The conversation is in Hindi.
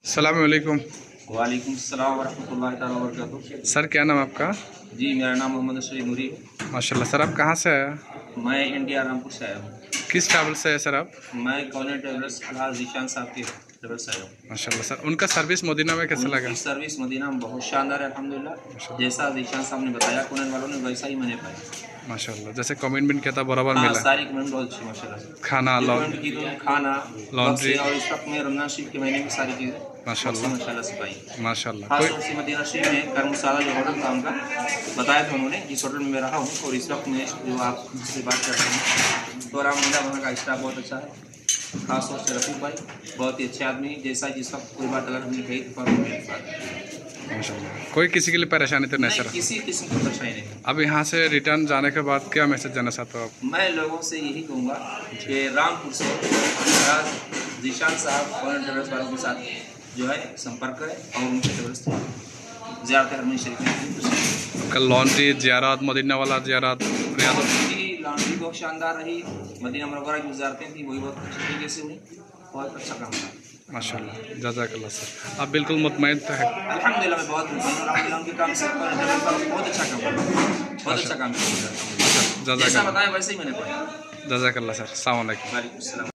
अस्सलाम वालेकुम। वालेकुम सलाम वरहमतुल्लाहि तआला वबरकातुहू। सर क्या नाम आपका? जी मेरा नाम मोहम्मद अशरफ नूरी है। माशाल्लाह। सर आप कहाँ से आए? मैं इंडिया रामपुर से आया हूँ। किस ट्रैवल से है सर आप? मैं कॉलोनी ट्रेवलर्स अलहाज जीशान साहब के ट्रेवल्स से आया हूँ। माशाल्लाह सर, उनका सर्विस मदीना में कैसा लगा? उनकी सर्विस मदीना में बहुत शानदार है अल्हम्दुलिल्लाह। जैसा जीशान साहब ने बताया कॉलोनी वालों ने वैसा ही मैंने पाया। माशाल्लाह, जैसे कमिटमेंट किया था बराबर हाँ, मिला? सारी कमेंट बहुत अच्छी माशाल्लाह। खाना, कमेंट की तो खाना, लॉन्ड्री और इस वक्त में रमजान शरीफ के महीने में सारी चीज़ें माशाल्लाह माशाल्लाह से पाई। माशाल्लाह। खास कोई तौर से मदीना शरीफ में कर्मशाला जो होटल था उनका बताया था उन्होंने, जिस होटल में मैं रहा हूँ और इस वक्त में जो आप मुझसे बात कर रहे हैं तो अलहमदिल्ला वहाँ का स्टाफ बहुत अच्छा है। खास तौर से रफीक भाई बहुत ही अच्छे आदमी, जैसा जिस वक्त कोई बात अगर हमने कही तो माशाल्लाह। कोई किसी के लिए परेशानी तो नहीं सर? किसी किस्म की परेशानी नहीं। अब यहाँ से रिटर्न जाने के बाद क्या मैसेज देना चाहते हो आप? मैं लोगों से यही कहूँगा कि रामपुर से जीशान साहब और ट्रेवल्स वालों के साथ जो है संपर्क करें और उनके ट्रेवल्स ज़्यादातर हरमैन शरीफ में कल लॉन्ड्री ज़ियारत, मदीना वाला ज़ियारत, लॉन्ड्री बहुत शानदार रही। मदीना मुनव्वरा की ज़ियारतें थी वही बहुत अच्छी तरीके से हुई, बहुत अच्छा काम था माशाल्लाह। जज़ाकल्लाह सर, आप बिल्कुल मुतमईन तो है? अल्हम्दुलिल्लाह मैं बहुत अल्हम्दुलिल्लाह उनके काम से बहुत अच्छा काम किया, बहुत अच्छा काम किया। जैसा बताया वैसे ही मैंने पाया। जज़ाकल्लाह सर, अस्सलाम वालेकुम। वालेकुम सलाम।